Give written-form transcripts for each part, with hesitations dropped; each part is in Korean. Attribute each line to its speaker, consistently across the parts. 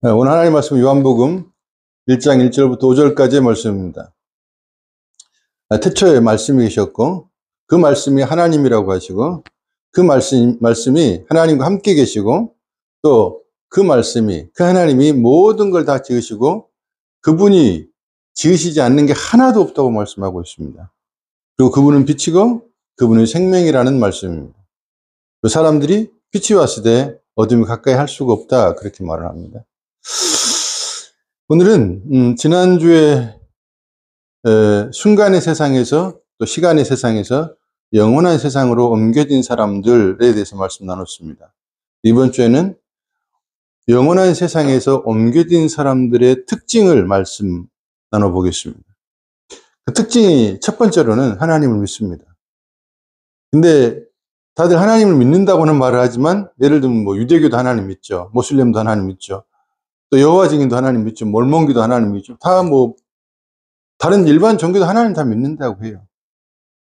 Speaker 1: 오늘 하나님 말씀 요한복음 1장 1절부터 5절까지의 말씀입니다. 태초에 말씀이 계셨고 그 말씀이 하나님이라고 하시고 그 말씀이 하나님과 함께 계시고 또 그 말씀이 그 하나님이 모든 걸 다 지으시고 그분이 지으시지 않는 게 하나도 없다고 말씀하고 있습니다. 그리고 그분은 빛이고 그분은 생명이라는 말씀입니다. 그 사람들이 빛이 왔으되 어둠이 가까이 할 수가 없다 그렇게 말을 합니다. 오늘은 지난주에 순간의 세상에서 또 시간의 세상에서 영원한 세상으로 옮겨진 사람들에 대해서 말씀 나눴습니다. 이번 주에는 영원한 세상에서 옮겨진 사람들의 특징을 말씀 나눠보겠습니다. 그 특징이 첫 번째로는 하나님을 믿습니다. 근데 다들 하나님을 믿는다고는 말을 하지만 예를 들면 뭐 유대교도 하나님 믿죠. 모슬렘도 하나님 믿죠. 또 여호와 증인도 하나님 믿죠. 몰몬교도 하나님 믿죠. 다 뭐 다른 일반 종교도 하나님 다 믿는다고 해요.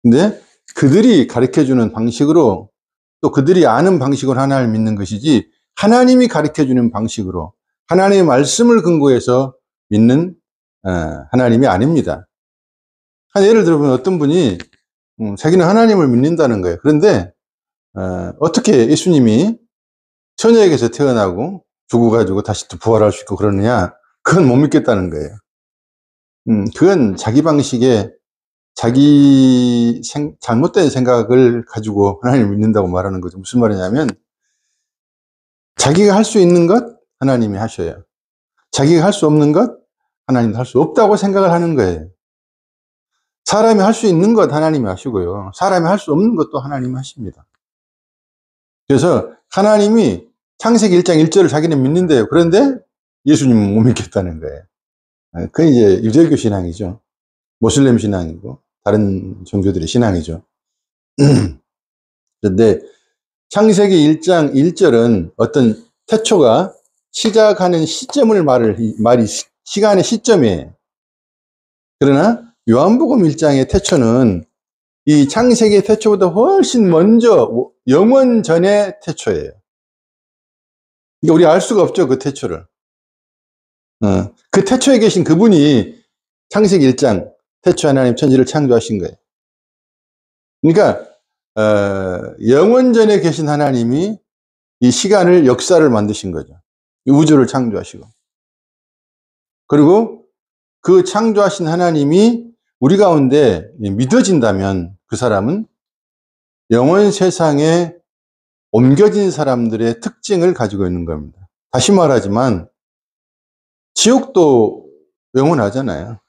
Speaker 1: 근데 그들이 가르쳐주는 방식으로 또 그들이 아는 방식으로 하나님을 믿는 것이지 하나님이 가르쳐주는 방식으로 하나님의 말씀을 근거해서 믿는 하나님이 아닙니다. 예를 들어보면 어떤 분이 자기는 하나님을 믿는다는 거예요. 그런데 어떻게 예수님이 처녀에게서 태어나고 죽어가지고 다시 또 부활할 수 있고 그러느냐? 그건 못 믿겠다는 거예요. 그건 자기 방식의 자기 잘못된 생각을 가지고 하나님을 믿는다고 말하는 거죠. 무슨 말이냐면 자기가 할 수 있는 것 하나님이 하셔요. 자기가 할 수 없는 것 하나님도 할 수 없다고 생각을 하는 거예요. 사람이 할 수 있는 것 하나님이 하시고요. 사람이 할 수 없는 것도 하나님이 하십니다. 그래서 하나님이 창세기 1장 1절을 자기는 믿는데요. 그런데 예수님은 못 믿겠다는 거예요. 그게 이제 유대교 신앙이죠. 모슬렘 신앙이고 다른 종교들의 신앙이죠. 그런데 창세기 1장 1절은 어떤 태초가 시작하는 시점을 말이 시간의 시점이에요. 그러나 요한복음 1장의 태초는 이 창세기의 태초보다 훨씬 먼저 영원 전의 태초예요. 그러니까 우리 알 수가 없죠, 그 태초를. 그 태초에 계신 그분이 창세기 1장 태초 하나님 천지를 창조하신 거예요. 그러니까 영원 전에 계신 하나님이 이 시간을 역사를 만드신 거죠. 이 우주를 창조하시고. 그리고 그 창조하신 하나님이 우리 가운데 믿어진다면 그 사람은 영원 세상에 옮겨진 사람들의 특징을 가지고 있는 겁니다. 다시 말하지만 지옥도 영원하잖아요.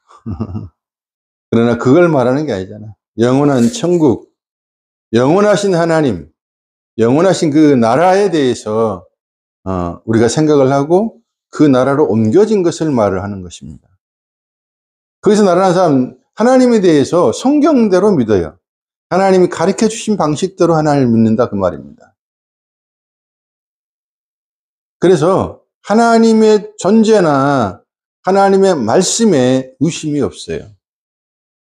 Speaker 1: 그러나 그걸 말하는 게 아니잖아. 영원한 천국, 영원하신 하나님, 영원하신 그 나라에 대해서 우리가 생각을 하고 그 나라로 옮겨진 것을 말을 하는 것입니다. 거기서 나라는 사람 하나님에 대해서 성경대로 믿어요. 하나님이 가르쳐 주신 방식대로 하나님을 믿는다 그 말입니다. 그래서 하나님의 존재나 하나님의 말씀에 의심이 없어요.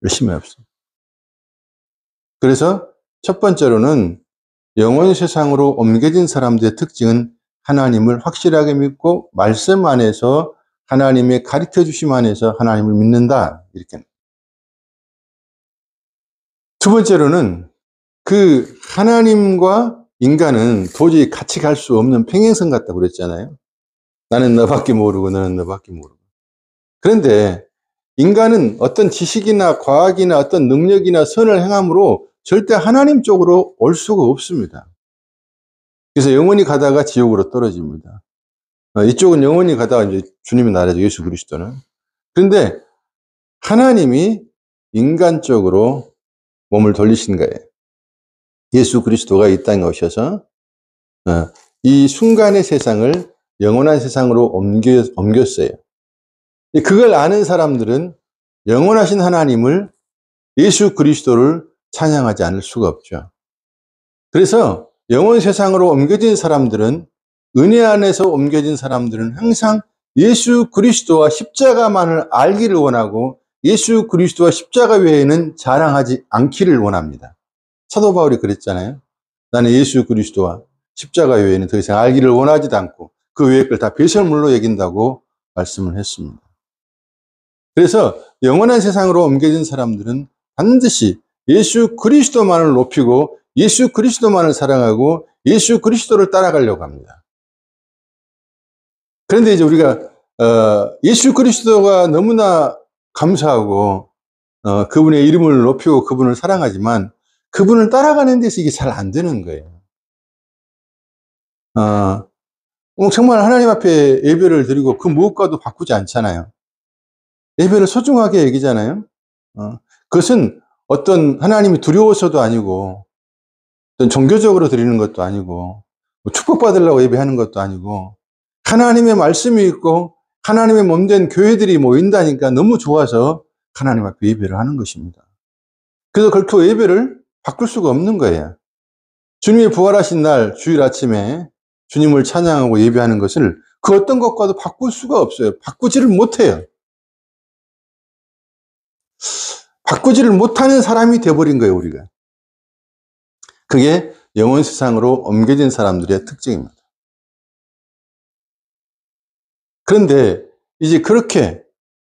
Speaker 1: 의심이 없어요. 그래서 첫 번째로는 영원 세상으로 옮겨진 사람들의 특징은 하나님을 확실하게 믿고 말씀 안에서 하나님의 가르쳐 주심 안에서 하나님을 믿는다. 이렇게. 두 번째로는 그 하나님과 인간은 도저히 같이 갈 수 없는 평행선 같다고 그랬잖아요. 나는 너밖에 모르고 너는 너밖에 모르고. 그런데 인간은 어떤 지식이나 과학이나 어떤 능력이나 선을 행함으로 절대 하나님 쪽으로 올 수가 없습니다. 그래서 영원히 가다가 지옥으로 떨어집니다. 이쪽은 영원히 가다가 이제 주님의 나라죠. 예수 그리스도는. 그런데 하나님이 인간 쪽으로 몸을 돌리신 거예요. 예수 그리스도가 이 땅에 오셔서 이 순간의 세상을 영원한 세상으로 옮겼어요. 그걸 아는 사람들은 영원하신 하나님을 예수 그리스도를 찬양하지 않을 수가 없죠. 그래서 영원 세상으로 옮겨진 사람들은 은혜 안에서 옮겨진 사람들은 항상 예수 그리스도와 십자가만을 알기를 원하고 예수 그리스도와 십자가 외에는 자랑하지 않기를 원합니다. 사도 바울이 그랬잖아요. 나는 예수 그리스도와 십자가 외에는 더 이상 알기를 원하지도 않고 그 외의 걸 다 배설물로 여긴다고 말씀을 했습니다. 그래서 영원한 세상으로 옮겨진 사람들은 반드시 예수 그리스도만을 높이고 예수 그리스도만을 사랑하고 예수 그리스도를 따라가려고 합니다. 그런데 이제 우리가 예수 그리스도가 너무나 감사하고 그분의 이름을 높이고 그분을 사랑하지만 그분을 따라가는 데서 이게 잘 안 되는 거예요. 정말 하나님 앞에 예배를 드리고 그 무엇과도 바꾸지 않잖아요. 예배를 소중하게 여기잖아요. 그것은 어떤 하나님이 두려워서도 아니고 어떤 종교적으로 드리는 것도 아니고 뭐 축복받으려고 예배하는 것도 아니고 하나님의 말씀이 있고 하나님의 몸된 교회들이 모인다니까 너무 좋아서 하나님 앞에 예배를 하는 것입니다. 그래서 결코 예배를 바꿀 수가 없는 거예요. 주님이 부활하신 날 주일 아침에 주님을 찬양하고 예배하는 것을 그 어떤 것과도 바꿀 수가 없어요. 바꾸지를 못해요. 바꾸지를 못하는 사람이 되어버린 거예요, 우리가. 그게 영원 세상으로 옮겨진 사람들의 특징입니다. 그런데 이제 그렇게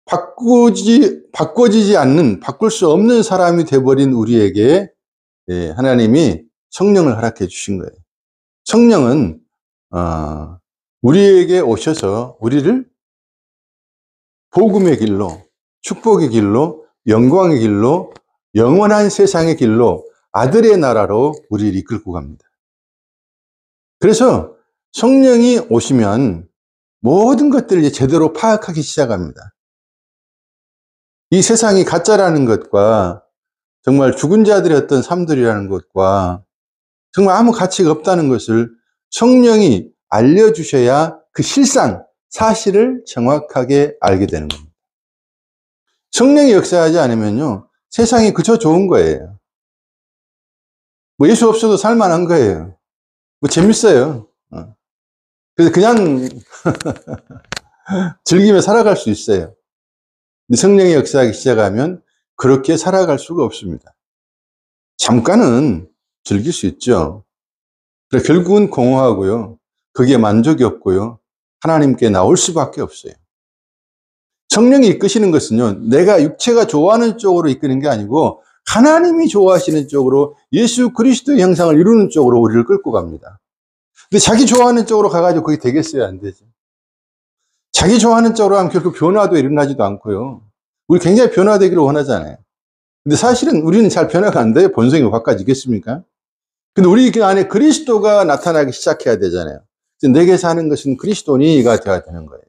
Speaker 1: 바꿔지지 않는, 바꿀 수 없는 사람이 되어버린 우리에게 하나님이 성령을 허락해 주신 거예요. 성령은 우리에게 오셔서 우리를 복음의 길로, 축복의 길로, 영광의 길로, 영원한 세상의 길로, 아들의 나라로 우리를 이끌고 갑니다. 그래서 성령이 오시면 모든 것들을 이제 제대로 파악하기 시작합니다. 이 세상이 가짜라는 것과 정말 죽은 자들의 어떤 삶들이라는 것과 정말 아무 가치가 없다는 것을 성령이 알려주셔야 그 실상, 사실을 정확하게 알게 되는 겁니다. 성령이 역사하지 않으면요, 세상이 그저 좋은 거예요. 뭐 예수 없어도 살만한 거예요. 뭐 재밌어요. 그래서 그냥 즐기며 살아갈 수 있어요. 근데 성령이 역사하기 시작하면 그렇게 살아갈 수가 없습니다. 잠깐은 즐길 수 있죠. 그래 결국은 공허하고요. 그게 만족이 없고요. 하나님께 나올 수밖에 없어요. 성령이 이끄시는 것은요, 내가 육체가 좋아하는 쪽으로 이끄는 게 아니고 하나님이 좋아하시는 쪽으로 예수 그리스도의 형상을 이루는 쪽으로 우리를 끌고 갑니다. 근데 자기 좋아하는 쪽으로 가가지고 그게 되겠어요? 안 되죠. 자기 좋아하는 쪽으로 하면 결국 변화도 일어나지도 않고요. 우리 굉장히 변화되기를 원하잖아요. 근데 사실은 우리는 잘 변화가 안 돼요. 본성이 바꿔지겠습니까? 근데 우리 안에 그리스도가 나타나기 시작해야 되잖아요. 내게 사는 것은 그리스도니가 되어야 되는 거예요.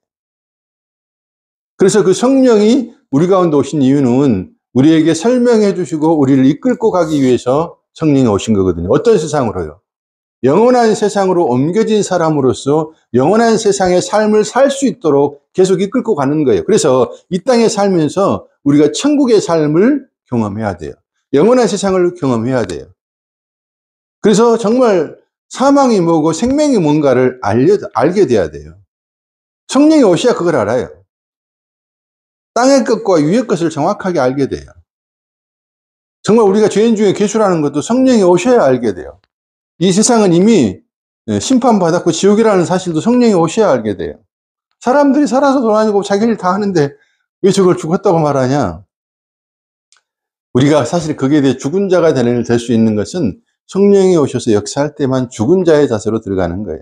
Speaker 1: 그래서 그 성령이 우리 가운데 오신 이유는 우리에게 설명해 주시고 우리를 이끌고 가기 위해서 성령이 오신 거거든요. 어떤 세상으로요? 영원한 세상으로 옮겨진 사람으로서 영원한 세상의 삶을 살 수 있도록 계속 이끌고 가는 거예요. 그래서 이 땅에 살면서 우리가 천국의 삶을 경험해야 돼요. 영원한 세상을 경험해야 돼요. 그래서 정말 사망이 뭐고 생명이 뭔가를 알게 돼야 돼요. 성령이 오셔야 그걸 알아요. 땅의 것과 위의 것을 정확하게 알게 돼요. 정말 우리가 죄인 중에 괴수라는 것도 성령이 오셔야 알게 돼요. 이 세상은 이미 심판받았고 지옥이라는 사실도 성령이 오셔야 알게 돼요. 사람들이 살아서 돌아다니고 자기 일 다 하는데 왜 저걸 죽었다고 말하냐? 우리가 사실 거기에 대해 죽은 자가 될 수 있는 것은 성령이 오셔서 역사할 때만 죽은 자의 자세로 들어가는 거예요.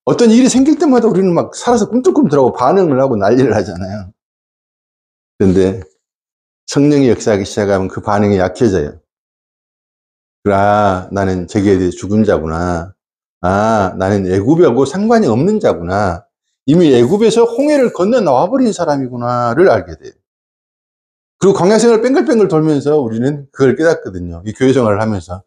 Speaker 1: 어떤 일이 생길 때마다 우리는 막 살아서 꿈틀꿈틀하고 반응을 하고 난리를 하잖아요. 그런데 성령이 역사하기 시작하면 그 반응이 약해져요. 나는 저기에 대해 죽은 자구나. 나는 애굽하고 상관이 없는 자구나. 이미 애굽에서 홍해를 건너 나와버린 사람이구나를 알게 돼요. 그리고 광야 생활 뺑글뺑글 돌면서 우리는 그걸 깨닫거든요. 이 교회 생활을 하면서.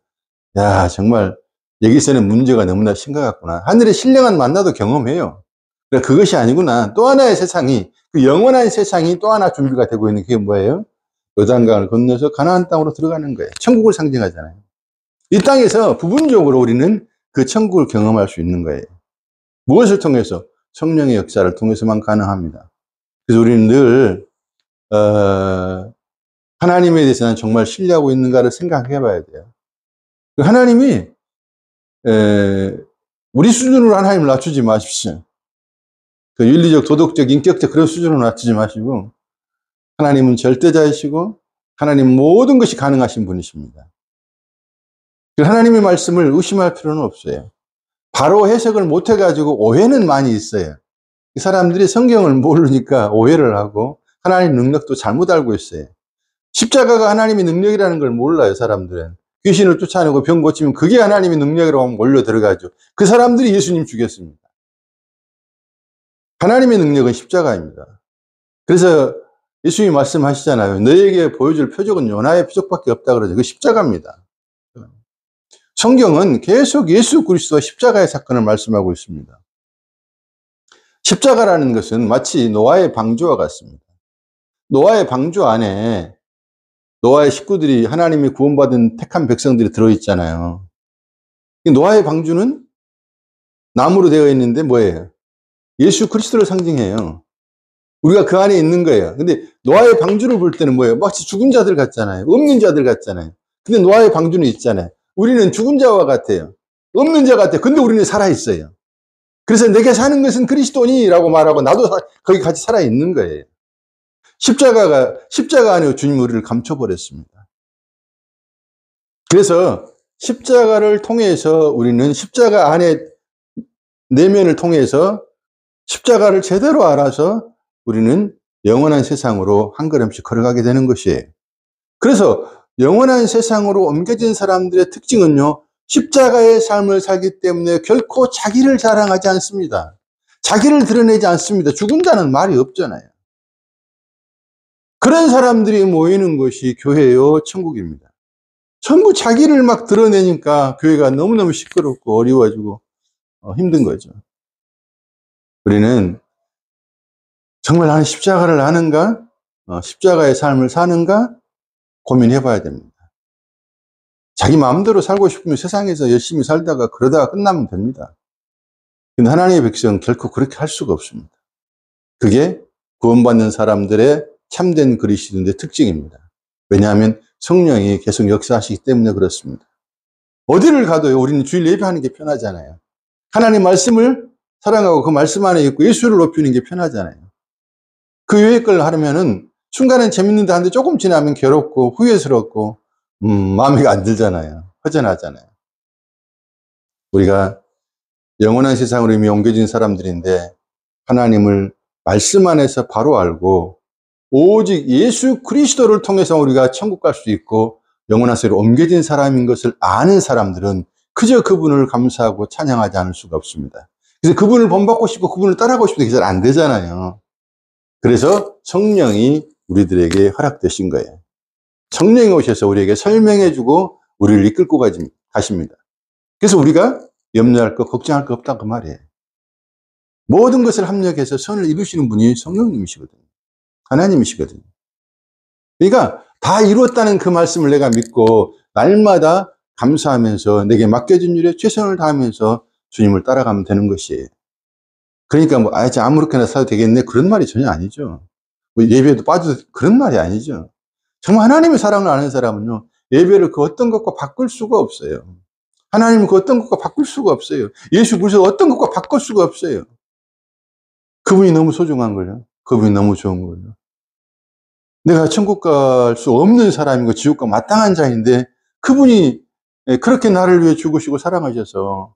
Speaker 1: 야, 정말 여기서는 문제가 너무나 심각하구나. 하늘의 신령한 만나도 경험해요. 그러니까 그것이 아니구나. 또 하나의 세상이, 그 영원한 세상이 또 하나 준비가 되고 있는 게 뭐예요? 요단강을 건너서 가나안 땅으로 들어가는 거예요. 천국을 상징하잖아요. 이 땅에서 부분적으로 우리는 그 천국을 경험할 수 있는 거예요. 무엇을 통해서? 성령의 역사를 통해서만 가능합니다. 그래서 우리는 늘 하나님에 대해서는 정말 신뢰하고 있는가를 생각해 봐야 돼요. 하나님이 우리 수준으로 하나님을 낮추지 마십시오. 그 윤리적, 도덕적, 인격적 그런 수준으로 낮추지 마시고 하나님은 절대자이시고 하나님 모든 것이 가능하신 분이십니다. 하나님의 말씀을 의심할 필요는 없어요. 바로 해석을 못해가지고 오해는 많이 있어요. 이 사람들이 성경을 모르니까 오해를 하고 하나님의 능력도 잘못 알고 있어요. 십자가가 하나님의 능력이라는 걸 몰라요, 사람들은. 귀신을 쫓아내고 병 고치면 그게 하나님의 능력이라고 하면 몰려 들어가죠. 그 사람들이 예수님 죽였습니다. 하나님의 능력은 십자가입니다. 그래서 예수님이 말씀하시잖아요. 너에게 보여줄 표적은 요나의 표적밖에 없다 그러죠. 그 십자가입니다. 성경은 계속 예수 그리스도와 십자가의 사건을 말씀하고 있습니다. 십자가라는 것은 마치 노아의 방주와 같습니다. 노아의 방주 안에 노아의 식구들이 하나님이 구원받은 택한 백성들이 들어있잖아요. 노아의 방주는 나무로 되어 있는데 뭐예요? 예수 그리스도를 상징해요. 우리가 그 안에 있는 거예요. 근데 노아의 방주를 볼 때는 뭐예요? 마치 죽은 자들 같잖아요. 없는 자들 같잖아요. 근데 노아의 방주는 있잖아요. 우리는 죽은 자와 같아요. 없는 자 같아요. 근데 우리는 살아있어요. 그래서 내게 사는 것은 그리스도니라고 말하고 나도 거기 같이 살아있는 거예요. 십자가 안에 주님 우리를 감춰버렸습니다. 그래서 십자가를 통해서 우리는 십자가 안에 내면을 통해서 십자가를 제대로 알아서 우리는 영원한 세상으로 한 걸음씩 걸어가게 되는 것이에요. 그래서 영원한 세상으로 옮겨진 사람들의 특징은요, 십자가의 삶을 살기 때문에 결코 자기를 자랑하지 않습니다. 자기를 드러내지 않습니다. 죽은 자는 말이 없잖아요. 그런 사람들이 모이는 것이 교회요, 천국입니다. 전부 자기를 막 드러내니까 교회가 너무너무 시끄럽고 어려워지고 힘든 거죠. 우리는 정말 나는 십자가를 아는가? 십자가의 삶을 사는가? 고민해 봐야 됩니다. 자기 마음대로 살고 싶으면 세상에서 열심히 살다가 그러다가 끝나면 됩니다. 근데 하나님의 백성은 결코 그렇게 할 수가 없습니다. 그게 구원받는 사람들의 참된 그리스도인의 특징입니다. 왜냐하면 성령이 계속 역사하시기 때문에 그렇습니다. 어디를 가도요, 우리는 주일 예배하는 게 편하잖아요. 하나님 말씀을 사랑하고 그 말씀 안에 있고 예수를 높이는 게 편하잖아요. 그 외의 걸 하면은 순간은 재밌는데 하는데 조금 지나면 괴롭고 후회스럽고 마음에 안 들잖아요. 허전하잖아요. 우리가 영원한 세상으로 이미 옮겨진 사람들인데 하나님을 말씀 안에서 바로 알고 오직 예수 그리스도를 통해서 우리가 천국 갈 수 있고 영원한 세상으로 옮겨진 사람인 것을 아는 사람들은 그저 그분을 감사하고 찬양하지 않을 수가 없습니다. 그래서 그분을 본받고 싶고 그분을 따라가고 싶은데 그게 잘 안 되잖아요. 그래서 성령이 우리들에게 허락되신 거예요. 성령이 오셔서 우리에게 설명해주고 우리를 이끌고 가십니다. 그래서 우리가 염려할 것, 걱정할 것 없다 그 말이에요. 모든 것을 합력해서 선을 이루시는 분이 성령님이시거든요. 하나님이시거든요. 그러니까 다 이루었다는 그 말씀을 내가 믿고 날마다 감사하면서 내게 맡겨진 일에 최선을 다하면서 주님을 따라가면 되는 것이에요. 그러니까 아무렇게나 살아도 되겠네 그런 말이 전혀 아니죠. 예배에도 빠져도 그런 말이 아니죠. 정말 하나님의 사랑을 아는 사람은요, 예배를 그 어떤 것과 바꿀 수가 없어요. 하나님은 그 어떤 것과 바꿀 수가 없어요. 예수 그리스도 어떤 것과 바꿀 수가 없어요. 그분이 너무 소중한 거예요. 그분이 너무 좋은 거예요. 내가 천국 갈 수 없는 사람이고 지옥과 마땅한 자인데 그분이 그렇게 나를 위해 죽으시고 사랑하셔서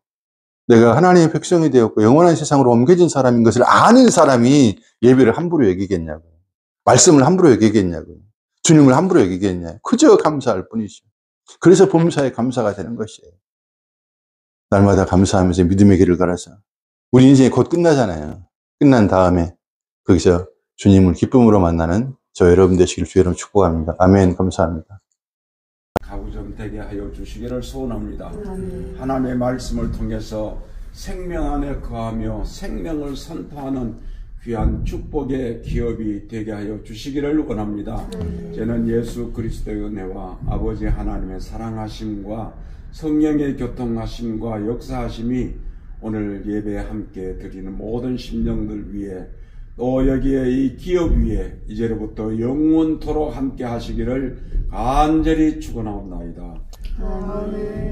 Speaker 1: 내가 하나님의 백성이 되었고 영원한 세상으로 옮겨진 사람인 것을 아는 사람이 예배를 함부로 여기겠냐고요. 말씀을 함부로 여기겠냐고요. 주님을 함부로 여기겠냐고요. 그저 감사할 뿐이죠. 그래서 범사에 감사가 되는 것이에요. 날마다 감사하면서 믿음의 길을 걸어서 우리 인생이 곧 끝나잖아요. 끝난 다음에 거기서 주님을 기쁨으로 만나는 저 여러분 되시길 주 여러분 축복합니다. 아멘. 감사합니다.
Speaker 2: 가구점 되게 하여 주시기를 소원합니다. 하나님의 말씀을 통해서 생명 안에 거하며 생명을 선포하는 귀한 축복의 기업이 되게 하여 주시기를 원합니다. 저는 예수 그리스도의 은혜와 아버지 하나님의 사랑하심과 성령의 교통하심과 역사하심이 오늘 예배에 함께 드리는 모든 심령들 위해 또 여기에 이 기업 위에 이제로부터 영원토록 함께 하시기를 간절히 축원하옵나이다. 아멘.